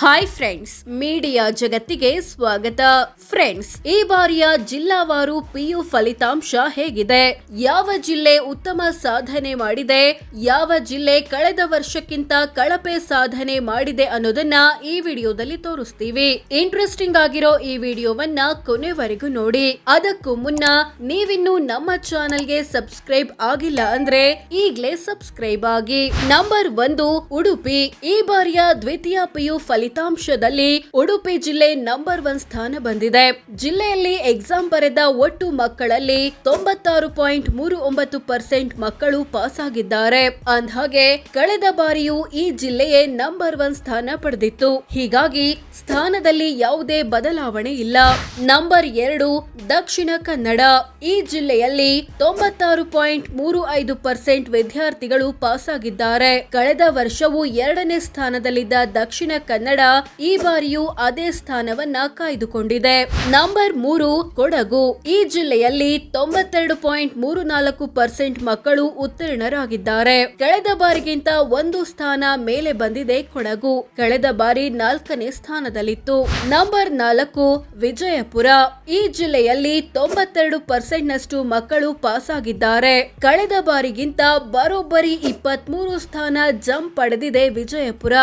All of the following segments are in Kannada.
ಹಾಯ್ ಫ್ರೆಂಡ್ಸ್, ಮೀಡಿಯಾ ಜಗತ್ತಿಗೆ ಸ್ವಾಗತ. ಫ್ರೆಂಡ್ಸ್, ಈ ಬಾರಿಯ ಜಿಲ್ಲಾವಾರು ಪಿಯು ಫಲಿತಾಂಶ ಹೇಗಿದೆ? ಯಾವ ಜಿಲ್ಲೆ ಉತ್ತಮ ಸಾಧನೆ ಮಾಡಿದೆ? ಯಾವ ಜಿಲ್ಲೆ ಕಳೆದ ವರ್ಷಕ್ಕಿಂತ ಕಳಪೆ ಸಾಧನೆ ಮಾಡಿದೆ ಅನ್ನೋದನ್ನ ಈ ವಿಡಿಯೋದಲ್ಲಿ ತೋರಿಸ್ತೀವಿ. ಇಂಟ್ರೆಸ್ಟಿಂಗ್ ಆಗಿರೋ ಈ ವಿಡಿಯೋವನ್ನ ಕೊನೆವರೆಗೂ ನೋಡಿ. ಅದಕ್ಕೂ ಮುನ್ನ ನೀವಿನ್ನು ನಮ್ಮ ಚಾನೆಲ್ಗೆ ಸಬ್ಸ್ಕ್ರೈಬ್ ಆಗಿಲ್ಲ ಅಂದ್ರೆ ಈಗಲೇ ಸಬ್ಸ್ಕ್ರೈಬ್ ಆಗಿ. ನಂಬರ್ 1, ಉಡುಪಿ. ಈ ಬಾರಿಯ ದ್ವಿತೀಯ ಪಿಯು ಫಲಿತಾಂಶದಲ್ಲಿ ಉಡುಪಿ ಜಿಲ್ಲೆ ನಂಬರ್ 1 ಸ್ಥಾನ ಬಂದಿದೆ. ಜಿಲ್ಲೆಯಲ್ಲಿ ಎಕ್ಸಾಮ್ ಬರೆದ ಒಟ್ಟು ಮಕ್ಕಳಲ್ಲಿ 96.39% ಮಕ್ಕಳು ಪಾಸ್ ಆಗಿದ್ದಾರೆ. ಅಂದ್ಹಾಗೆ ಕಳೆದ ಬಾರಿಯೂ ಈ ಜಿಲ್ಲೆಯೇ ನಂಬರ್ 1 ಸ್ಥಾನ ಪಡೆದಿತ್ತು. ಹೀಗಾಗಿ ಸ್ಥಾನದಲ್ಲಿ ಯಾವುದೇ ಬದಲಾವಣೆ ಇಲ್ಲ. ನಂಬರ್ 2, ದಕ್ಷಿಣ ಕನ್ನಡ. ಈ ಜಿಲ್ಲೆಯಲ್ಲಿ 96.35% ವಿದ್ಯಾರ್ಥಿಗಳು ಪಾಸ್ ಆಗಿದ್ದಾರೆ. ಕಳೆದ ವರ್ಷವೂ 2ನೇ ಸ್ಥಾನದಲ್ಲಿದ್ದ ದಕ್ಷಿಣ ಕನ್ನಡ ಈ ಬಾರಿಯೂ ಅದೇ ಸ್ಥಾನವನ್ನ ಕಾಯ್ದುಕೊಂಡಿದೆ. ನಂಬರ್ 3, ಕೊಡಗು. ಈ ಜಿಲ್ಲೆಯಲ್ಲಿ 92.34% ಮಕ್ಕಳು ಉತ್ತೀರ್ಣರಾಗಿದ್ದಾರೆ. ಕಳೆದ ಬಾರಿಗಿಂತ 1 ಸ್ಥಾನ ಮೇಲೆ ಬಂದಿದೆ ಕೊಡಗು. ಕಳೆದ ಬಾರಿ 4ನೇ ಸ್ಥಾನದಲ್ಲಿತ್ತು. ನಂಬರ್ 4, ವಿಜಯಪುರ. ಈ ಜಿಲ್ಲೆಯಲ್ಲಿ 92% ನಷ್ಟು ಮಕ್ಕಳು ಪಾಸ್ ಆಗಿದ್ದಾರೆ. ಕಳೆದ ಬಾರಿಗಿಂತ ಬರೋಬ್ಬರಿ 23 ಸ್ಥಾನ ಜಂಪ್ ಪಡೆದಿದೆ ವಿಜಯಪುರ.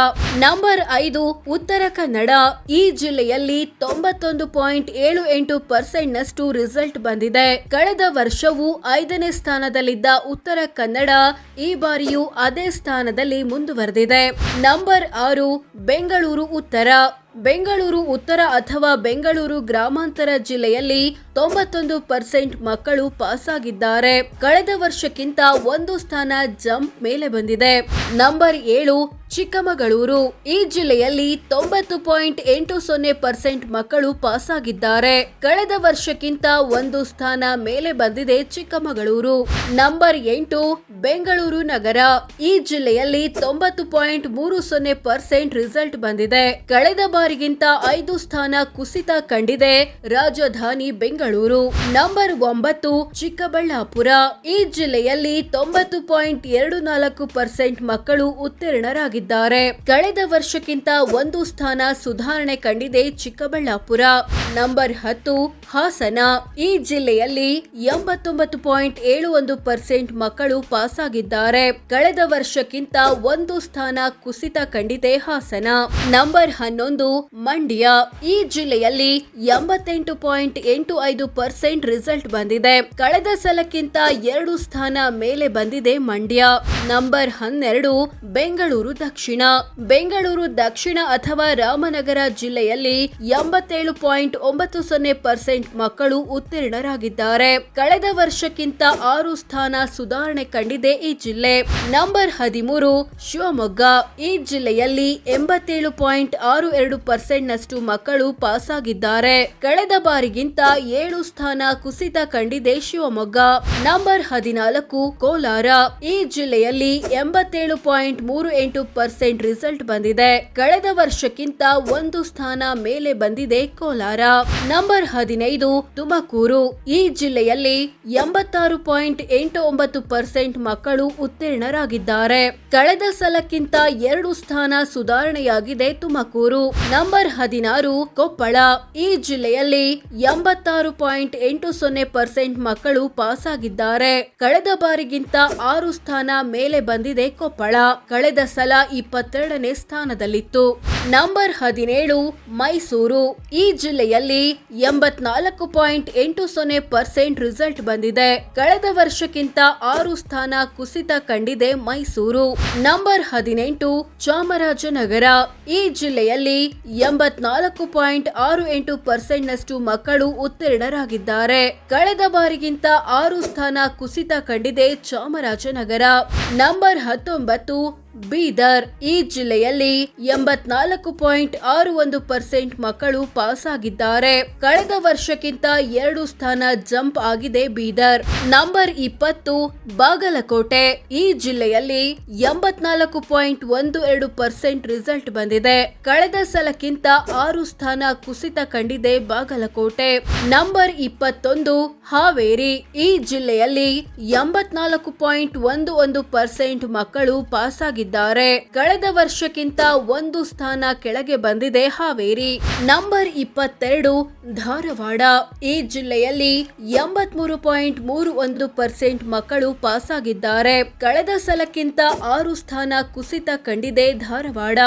ನಂಬರ್ 5, ಉತ್ತರ ಕನ್ನಡ. ಈ ಜಿಲ್ಲೆಯಲ್ಲಿ 91.78% ನಷ್ಟು ರಿಸಲ್ಟ್ ಬಂದಿದೆ. ಕಳೆದ ವರ್ಷವೂ 5ನೇ ಸ್ಥಾನದಲ್ಲಿದ್ದ ಉತ್ತರ ಕನ್ನಡ ಈ ಬಾರಿಯೂ ಅದೇ ಸ್ಥಾನದಲ್ಲಿ ಮುಂದುವರೆದಿದೆ. ನಂಬರ್ 6, ಬೆಂಗಳೂರು ಉತ್ತರ. ಬೆಂಗಳೂರು ಉತ್ತರ ಅಥವಾ ಬೆಂಗಳೂರು ಗ್ರಾಮಾಂತರ ಜಿಲ್ಲೆಯಲ್ಲಿ 91% ಮಕ್ಕಳು ಪಾಸ್ ಆಗಿದ್ದಾರೆ. ಕಳೆದ ವರ್ಷಕ್ಕಿಂತ 1 ಸ್ಥಾನ ಜಂಪ್ ಮೇಲೆ ಬಂದಿದೆ. ನಂಬರ್ 7, ಚಿಕ್ಕಮಗಳೂರು. ಈ ಜಿಲ್ಲೆಯಲ್ಲಿ 90.80% ಮಕ್ಕಳು ಪಾಸ್ ಆಗಿದ್ದಾರೆ. ಕಳೆದ ವರ್ಷಕ್ಕಿಂತ 1 ಸ್ಥಾನ ಮೇಲೆ ಬಂದಿದೆ ಚಿಕ್ಕಮಗಳೂರು. ನಂಬರ್ 8, ಬೆಂಗಳೂರು ನಗರ. ಈ ಜಿಲ್ಲೆಯಲ್ಲಿ 90.30% ರಿಸಲ್ಟ್ ಬಂದಿದೆ. ಕಳೆದ ಬಾರಿಗಿಂತ 5 ಸ್ಥಾನ ಕುಸಿತ ಕಂಡಿದೆ ರಾಜಧಾನಿ ಬೆಂಗಳೂರು. ನಂಬರ್ 9, ಚಿಕ್ಕಬಳ್ಳಾಪುರ. ಈ ಜಿಲ್ಲೆಯಲ್ಲಿ 90.24% ಮಕ್ಕಳು ಉತ್ತೀರ್ಣರಾಗಿದ್ದಾರೆ. ಕಳೆದ ವರ್ಷಕ್ಕಿಂತ 1 ಸ್ಥಾನ ಸುಧಾರಣೆ ಕಂಡಿದೆ ಚಿಕ್ಕಬಳ್ಳಾಪುರ. ನಂಬರ್ 10, ಹಾಸನ. ಈ ಜಿಲ್ಲೆಯಲ್ಲಿ 89.71% ಮಕ್ಕಳು ಪಾಸ್ ಆಗಿದ್ದಾರೆ. ಕಳೆದ ವರ್ಷಕ್ಕಿಂತ 1 ಸ್ಥಾನ ಕುಸಿತ ಕಂಡಿದೆ ಹಾಸನ. ನಂಬರ್ 11, ಮಂಡ್ಯ. ಈ ಜಿಲ್ಲೆಯಲ್ಲಿ 88.85% ರಿಸಲ್ಟ್ ಬಂದಿದೆ. ಕಳೆದ ಸಲಕ್ಕಿಂತ 2 ಸ್ಥಾನ ಮೇಲೆ ಬಂದಿದೆ ಮಂಡ್ಯ. ನಂಬರ್ 12, ಬೆಂಗಳೂರು ದಕ್ಷಿಣ. ಬೆಂಗಳೂರು ದಕ್ಷಿಣ ಅಥವಾ ರಾಮನಗರ ಜಿಲ್ಲೆಯಲ್ಲಿ 87.90% ಮಕ್ಕಳು ಉತ್ತೀರ್ಣರಾಗಿದ್ದಾರೆ. ಕಳೆದ ವರ್ಷಕ್ಕಿಂತ 6 ಸ್ಥಾನ ಸುಧಾರಣೆ ಕಂಡಿದೆ ಈ ಜಿಲ್ಲೆ. ನಂಬರ್ 13, ಶಿವಮೊಗ್ಗ. ಈ ಜಿಲ್ಲೆಯಲ್ಲಿ 87.62% ನಷ್ಟು ಮಕ್ಕಳು ಪಾಸ್ ಆಗಿದ್ದಾರೆ. ಕಳೆದ ಬಾರಿಗಿಂತ 7 ಸ್ಥಾನ ಕುಸಿತ ಕಂಡಿದೆ ಶಿವಮೊಗ್ಗ. ನಂಬರ್ 14, ಕೋಲಾರ. ಈ ಜಿಲ್ಲೆಯಲ್ಲಿ 87.38% ರಿಸಲ್ಟ್ ಬಂದಿದೆ. ಕಳೆದ ವರ್ಷಕ್ಕಿಂತ 1 ಸ್ಥಾನ ಮೇಲೆ ಬಂದಿದೆ ಕೋಲಾರ. ನಂಬರ್ 15, ತುಮಕೂರು. ಈ ಜಿಲ್ಲೆಯಲ್ಲಿ 86.89% ಮಕ್ಕಳು ಉತ್ತೀರ್ಣರಾಗಿದ್ದಾರೆ. ಕಳೆದ ಸಲಕ್ಕಿಂತ 2 ಸ್ಥಾನ ಸುಧಾರಣೆಯಾಗಿದೆ ತುಮಕೂರು. ನಂಬರ್ 16, ಕೊಪ್ಪಳ. ಈ ಜಿಲ್ಲೆಯಲ್ಲಿ 86.80% ಮಕ್ಕಳು ಪಾಸ್ ಆಗಿದ್ದಾರೆ. ಕಳೆದ ಬಾರಿಗಿಂತ 6 ಸ್ಥಾನ ಮೇಲೆ ಬಂದಿದೆ ಕೊಪ್ಪಳ. ಕಳೆದ ಸಲ 22ನೇ ಸ್ಥಾನದಲ್ಲಿತ್ತು. ನಂಬರ್ 17, ಮೈಸೂರು. ಈ ಜಿಲ್ಲೆಯಲ್ಲಿ 84.80% ರಿಸಲ್ಟ್ ಬಂದಿದೆ. ಕಳೆದ ವರ್ಷಕ್ಕಿಂತ 6 ಸ್ಥಾನ ಕುಸಿತ ಕಂಡಿದೆ ಮೈಸೂರು. ನಂಬರ್ 18, ಚಾಮರಾಜನಗರ. ಈ ಜಿಲ್ಲೆಯಲ್ಲಿ 84.68% ನಷ್ಟು ಮಕ್ಕಳು ಉತ್ತೀರ್ಣರಾಗಿದ್ದಾರೆ. ಕಳೆದ ಬಾರಿಗಿಂತ 6 ಸ್ಥಾನ ಕುಸಿತ ಕಂಡಿದೆ ಚಾಮರಾಜನಗರ. ನಂಬರ್ 19, ಬೀದರ್. ಈ ಜಿಲ್ಲೆಯಲ್ಲಿ 84.61% ಮಕ್ಕಳು ಪಾಸ್ ಆಗಿದ್ದಾರೆ. ಕಳೆದ ವರ್ಷಕ್ಕಿಂತ 2 ಸ್ಥಾನ ಜಂಪ್ ಆಗಿದೆ ಬೀದರ್. ನಂಬರ್ 20, ಬಾಗಲಕೋಟೆ. ಈ ಜಿಲ್ಲೆಯಲ್ಲಿ 84.12% ರಿಸಲ್ಟ್ ಬಂದಿದೆ. ಕಳೆದ ಸಲಕ್ಕಿಂತ 6 ಸ್ಥಾನ ಕುಸಿತ ಕಂಡಿದೆ ಬಾಗಲಕೋಟೆ. ನಂಬರ್ 21, ಹಾವೇರಿ. ಈ ಜಿಲ್ಲೆಯಲ್ಲಿ 84.11% ಮಕ್ಕಳು ಪಾಸ್ ಆಗಿದ್ದಾರೆ. ಉತ್ತೀರ್ಣರಾಗಿದ್ದಾರೆ. ಕಳೆದ ವರ್ಷಕ್ಕಿಂತ ಒಂದು ಸ್ಥಾನ ಕೆಳಗೆ ಬಂದಿದೆ ಹಾವೇರಿ. ನಂಬರ್ 22 ಧಾರವಾಡ. ಈ ಜಿಲ್ಲೆಯಲ್ಲಿ 83.31% ಮಕ್ಕಳು ಪಾಸ್ ಆಗಿದ್ದಾರೆ. ಕಳೆದ ಸಲಕ್ಕಿಂತ 6 ಸ್ಥಾನ ಕುಸಿತ ಕಂಡಿದೆ ಧಾರವಾಡ.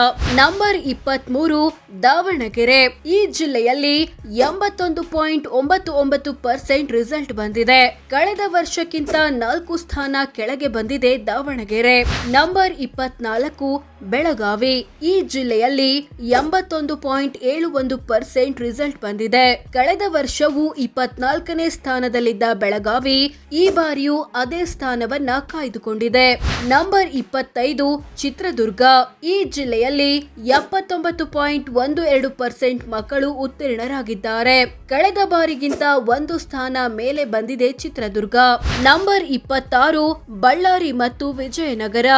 ನಂಬರ್ 23 ದಾವಣಗೆರೆ. ಈ ಜಿಲ್ಲೆಯಲ್ಲಿ 81.99% ರಿಸಲ್ಟ್ ಬಂದಿದೆ. ಕಳೆದ ವರ್ಷಕ್ಕಿಂತ 4 ಸ್ಥಾನ ಕೆಳಗೆ ಬಂದಿದೆ ದಾವಣಗೆರೆ. ನಂಬರ್ 24 ಬೆಳಗಾವಿ. ಈ ಜಿಲ್ಲೆಯಲ್ಲಿ 81.71% ರಿಸಲ್ಟ್ ಬಂದಿದೆ. ಕಳೆದ ವರ್ಷವೂ 24ನೇ ಸ್ಥಾನದಲ್ಲಿದ್ದ ಬೆಳಗಾವಿ ಈ ಬಾರಿಯೂ ಅದೇ ಸ್ಥಾನವನ್ನ ಕಾಯ್ದುಕೊಂಡಿದೆ. ನಂಬರ್ 25 ಚಿತ್ರದುರ್ಗ. ಈ ಜಿಲ್ಲೆಯಲ್ಲಿ 79.12% ಮಕ್ಕಳು ಉತ್ತೀರ್ಣರಾಗಿದ್ದಾರೆ. ಕಳೆದ ಬಾರಿಗಿಂತ 1 ಸ್ಥಾನ ಮೇಲೆ ಬಂದಿದೆ ಚಿತ್ರದುರ್ಗ. ನಂಬರ್ 26 ಬಳ್ಳಾರಿ ಮತ್ತು ವಿಜಯನಗರ.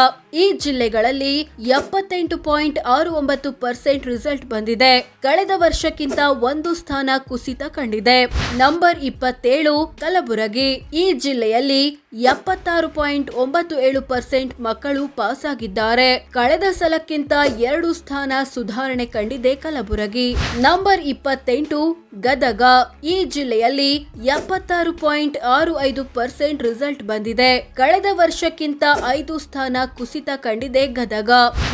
ಈ ಜಿಲ್ಲೆಗಳಲ್ಲಿ 78.69% ರಿಸಲ್ಟ್ ಬಂದಿದೆ. ಕಳೆದ ವರ್ಷಕ್ಕಿಂತ 1 ಸ್ಥಾನ ಕುಸಿತ ಕಂಡಿದೆ. ನಂಬರ್ 27 ಕಲಬುರಗಿ. ಈ ಜಿಲ್ಲೆಯಲ್ಲಿ 76.97% ಮಕ್ಕಳು ಪಾಸ್ ಆಗಿದ್ದಾರೆ. ಕಳೆದ ಸಲಕ್ಕಿಂತ 2 ಸ್ಥಾನ ಸುಧಾರಣೆ ಕಂಡಿದೆ ಕಲಬುರಗಿ. ನಂಬರ್ 28 ಗದಗ. ಈ ಜಿಲ್ಲೆಯಲ್ಲಿ 76.65% ರಿಸಲ್ಟ್ ಬಂದಿದೆ. ಕಳೆದ ವರ್ಷಕ್ಕಿಂತ 5 ಸ್ಥಾನ ಕುಸಿತ ಕಂಡಿದೆ ಗದಗ.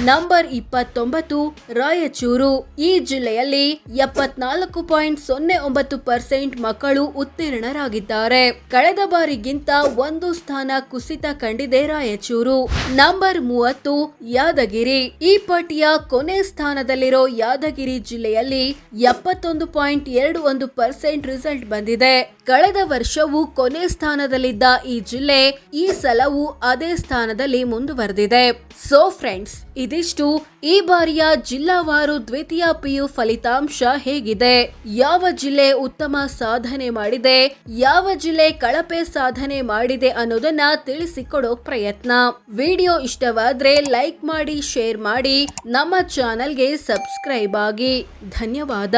ನಂಬರ್ 29 ರಾಯಚೂರು. ಈ ಜಿಲ್ಲೆಯಲ್ಲಿ 74.09% ಮಕ್ಕಳು ಉತ್ತೀರ್ಣರಾಗಿದ್ದಾರೆ. ಕಳೆದ ಬಾರಿಗಿಂತ 1 ಸ್ಥಾನ ಕುಸಿತ ಕಂಡಿದೆ ರಾಯಚೂರು. ನಂಬರ್ 30 ಯಾದಗಿರಿ. ಈ ಪಟ್ಟಿಯ ಕೊನೆ ಸ್ಥಾನದಲ್ಲಿರೋ ಯಾದಗಿರಿ ಜಿಲ್ಲೆಯಲ್ಲಿ 71.21% ರಿಸಲ್ಟ್ ಬಂದಿದೆ. ಕಳೆದ ವರ್ಷವೂ ಕೊನೆ ಸ್ಥಾನದಲ್ಲಿದ್ದ ಈ ಜಿಲ್ಲೆ ಈ ಸಲವೂ ಅದೇ ಸ್ಥಾನದಲ್ಲಿ ಮುಂದುವರೆದಿದೆ. ಸೋ ಫ್ರೆಂಡ್ಸ್, ಇದಿಷ್ಟು ಈ ಬಾರಿಯ ಜಿಲ್ಲಾವಾರು ದ್ವಿತೀಯ PU ಫಲಿತಾಂಶ ಹೇಗಿದೆ, ಯಾವ ಜಿಲ್ಲೆ ಉತ್ತಮ ಸಾಧನೆ ಮಾಡಿದೆ, ಯಾವ ಜಿಲ್ಲೆ ಕಳಪೆ ಸಾಧನೆ ಮಾಡಿದೆ ಅನ್ನೋದನ್ನ ತಿಳಿಸಿಕೊಡೋ ಪ್ರಯತ್ನ. ವಿಡಿಯೋ ಇಷ್ಟವಾದ್ರೆ ಲೈಕ್ ಮಾಡಿ, ಶೇರ್ ಮಾಡಿ, ನಮ್ಮ ಚಾನೆಲ್ಗೆ ಸಬ್ಸ್ಕ್ರೈಬ್ ಆಗಿ. ಧನ್ಯವಾದ.